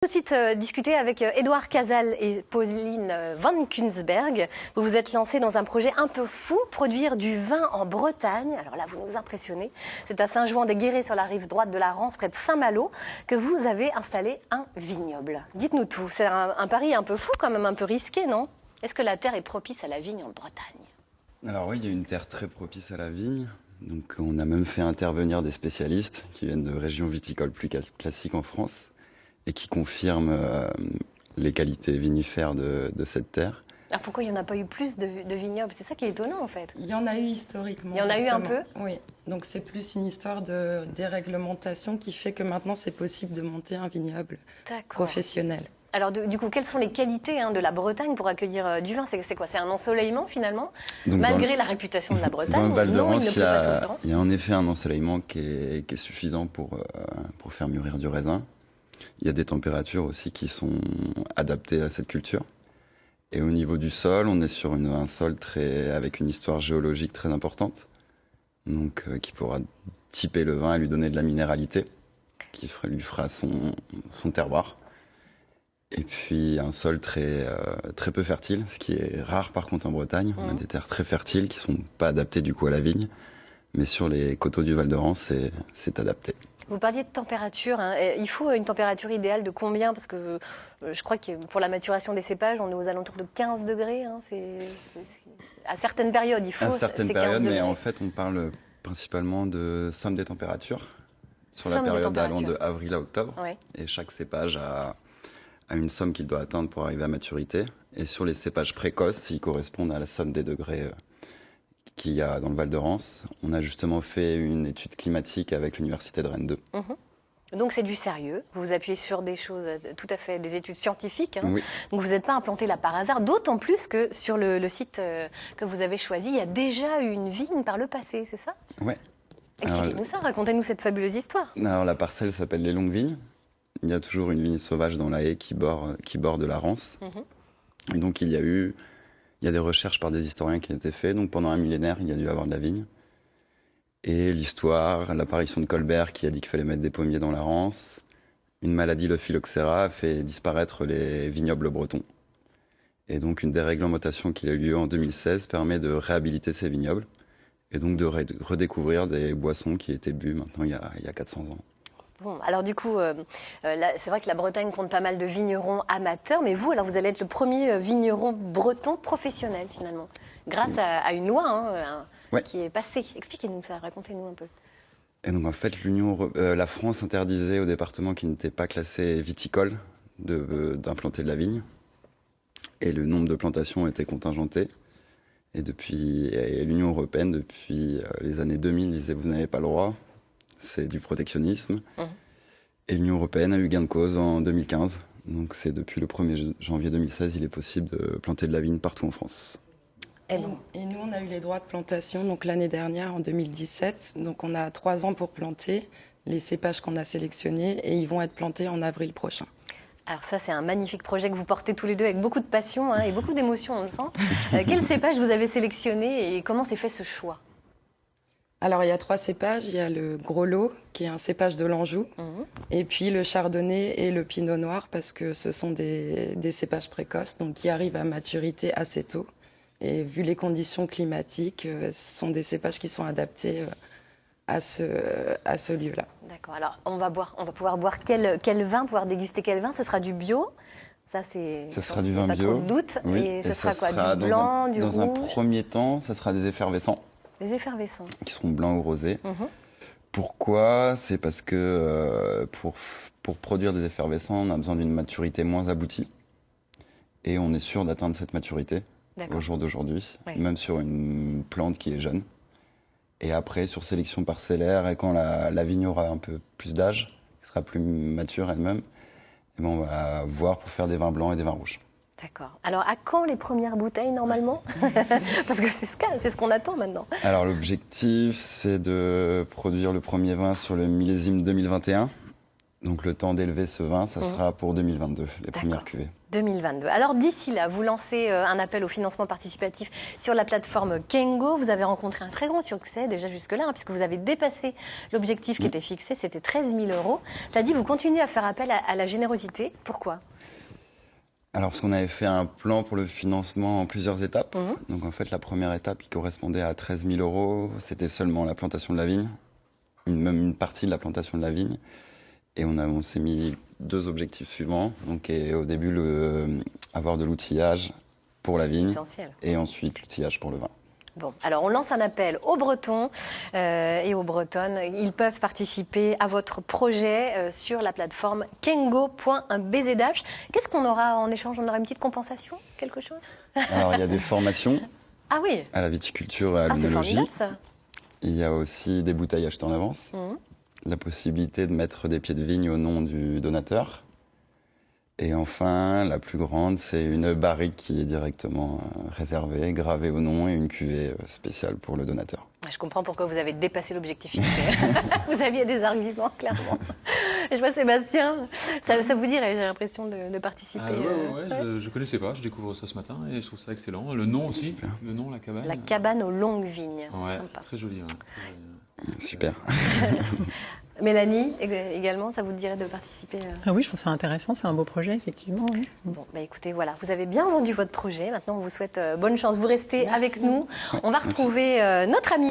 Tout de suite discuter avec Édouard Casal et Pauline Van Kunsberg. Vous vous êtes lancé dans un projet un peu fou, produire du vin en Bretagne. Alors là, vous nous impressionnez. C'est à Saint-Jouan-des-Guérets, sur la rive droite de la Rance, près de Saint-Malo, que vous avez installé un vignoble. Dites-nous tout. C'est un pari un peu fou, quand même un peu risqué, non? Est-ce que la terre est propice à la vigne en Bretagne? Alors oui, il y a une terre très propice à la vigne. Donc on a même fait intervenir des spécialistes qui viennent de régions viticoles plus classiques en France et qui confirment les qualités vinifères de cette terre. Alors pourquoi il n'y en a pas eu plus de vignobles? C'est ça qui est étonnant en fait. Il y en a eu historiquement. Il y en a eu un peu? Oui, donc c'est plus une histoire de déréglementation qui fait que maintenant c'est possible de monter un vignoble professionnel. Alors du coup, quelles sont les qualités de la Bretagne pour accueillir du vin? C'est quoi? C'est un ensoleillement finalement? Donc, malgré la réputation de la Bretagne, dans le Val de Rance, il y a en effet un ensoleillement qui est suffisant pour faire mûrir du raisin. Il y a des températures aussi qui sont adaptées à cette culture. Et au niveau du sol, on est sur un sol avec une histoire géologique très importante, donc qui pourra typer le vin et lui donner de la minéralité, qui lui fera son terroir. Et puis un sol très peu fertile, ce qui est rare par contre en Bretagne. On a des terres très fertiles qui sont pas adaptées du coup à la vigne, mais sur les coteaux du Val de Rance, c'est adapté. Vous parliez de température. Il faut une température idéale de combien? Parce que je crois que pour la maturation des cépages, on est aux alentours de 15 degrés. À certaines périodes, il faut. À certaines périodes, mais en fait, on parle principalement de somme des températures sur la période allant de avril à octobre. Ouais. Et chaque cépage a une somme qu'il doit atteindre pour arriver à maturité. Et sur les cépages précoces, ils correspondent à la somme des degrés qu'il y a dans le Val de Rance. On a justement fait une étude climatique avec l'Université de Rennes 2. Donc c'est du sérieux, vous vous appuyez sur des choses tout à fait, des études scientifiques. Oui. Donc vous n'êtes pas implanté là par hasard, d'autant plus que sur le site que vous avez choisi, il y a déjà eu une vigne par le passé, c'est ça? Oui. Expliquez-nous ça, racontez-nous cette fabuleuse histoire. Alors la parcelle s'appelle les Longues Vignes. Il y a toujours une vigne sauvage dans la haie qui borde la Rance. Et donc il y a des recherches par des historiens qui ont été faites. Donc pendant un millénaire, il y a dû y avoir de la vigne. Et l'histoire, l'apparition de Colbert qui a dit qu'il fallait mettre des pommiers dans la Rance. Une maladie, le phylloxéra, a fait disparaître les vignobles bretons. Et donc une déréglementation qui a eu lieu en 2016 permet de réhabiliter ces vignobles. Et donc de redécouvrir des boissons qui étaient bues maintenant il y a 400 ans. Bon, alors du coup, c'est vrai que la Bretagne compte pas mal de vignerons amateurs, mais vous, alors vous allez être le premier vigneron breton professionnel finalement, grâce à une loi qui est passée. Expliquez-nous ça, racontez-nous un peu. Et donc en fait, la France interdisait aux départements qui n'étaient pas classés viticoles d'implanter de la vigne, et le nombre de plantations était contingenté. Et l'Union européenne, depuis les années 2000, disait vous n'avez pas le droit. C'est du protectionnisme. Et l'Union européenne a eu gain de cause en 2015. Donc c'est depuis le 1er janvier 2016, il est possible de planter de la vigne partout en France. Et nous, on a eu les droits de plantation donc l'année dernière, en 2017. Donc on a 3 ans pour planter les cépages qu'on a sélectionnés et ils vont être plantés en avril prochain. Alors ça, c'est un magnifique projet que vous portez tous les deux avec beaucoup de passion et beaucoup d'émotion, on le sent. Quel cépage vous avez sélectionné et comment s'est fait ce choix? Alors, il y a 3 cépages. Il y a le Gros Lot, qui est un cépage de l'Anjou, et puis le Chardonnay et le Pinot Noir, parce que ce sont des cépages précoces, donc qui arrivent à maturité assez tôt. Et vu les conditions climatiques, ce sont des cépages qui sont adaptés à ce lieu-là. D'accord. Alors, on va pouvoir boire quel vin, pouvoir déguster quel vin? Ce sera du bio? Ça sera du vin pas bio. Trop de doute. Oui. Et ce sera quoi? Du blanc, du rouge? Dans un premier temps, ça sera des effervescents. Des effervescents. Qui seront blancs ou rosés. Pourquoi? C'est parce que pour produire des effervescents, on a besoin d'une maturité moins aboutie. Et on est sûr d'atteindre cette maturité au jour d'aujourd'hui, même sur une plante qui est jeune. Et après, sur sélection parcellaire, et quand la vigne aura un peu plus d'âge, qui sera plus mature elle-même, on va voir pour faire des vins blancs et des vins rouges. D'accord. Alors, à quand les premières bouteilles, normalement? Parce que c'est ce qu'on attend maintenant. Alors, l'objectif, c'est de produire le premier vin sur le millésime 2021. Donc le temps d'élever ce vin, ça sera pour 2022, les premières cuvées. 2022. Alors d'ici là, vous lancez un appel au financement participatif sur la plateforme Kengo. Vous avez rencontré un très grand succès déjà jusque-là, puisque vous avez dépassé l'objectif qui était fixé, c'était 13 000 €. Ça dit, vous continuez à faire appel à la générosité. Pourquoi ? Alors parce qu'on avait fait un plan pour le financement en plusieurs étapes. Donc en fait, la première étape qui correspondait à 13 000 €, c'était seulement la plantation de la vigne, même une partie de la plantation de la vigne. Et on s'est mis 2 objectifs suivants. Donc au début, avoir de l'outillage pour la vigne. Essentiel. Et ensuite l'outillage pour le vin. Bon, alors on lance un appel aux Bretons et aux Bretonnes. Ils peuvent participer à votre projet sur la plateforme kengo.bzh. Qu'est-ce qu'on aura en échange ? On aura une petite compensation ? Quelque chose ? Alors il y a des formations oui. à la viticulture et à l'œnologie. C'est formidable ça. Il y a aussi des bouteilles achetées en avance. La possibilité de mettre des pieds de vigne au nom du donateur. Et enfin, la plus grande, c'est une barrique qui est directement réservée, gravée au nom et une cuvée spéciale pour le donateur. Je comprends pourquoi vous avez dépassé l'objectif fixé. Vous aviez des arguments, clairement. Et je vois Sébastien, ça vous dirait, j'ai l'impression de participer. Je ne connaissais pas, je découvre ça ce matin et je trouve ça excellent. Le nom aussi, Super. Le nom, la cabane. La cabane aux longues vignes. Ouais, Sympa. très joli. Super. Mélanie, également, ça vous dirait de participer Ah oui, je trouve ça intéressant, c'est un beau projet, effectivement. Oui. Bon, écoutez, voilà, vous avez bien vendu votre projet. Maintenant, on vous souhaite bonne chance. Vous restez avec nous. On va retrouver notre ami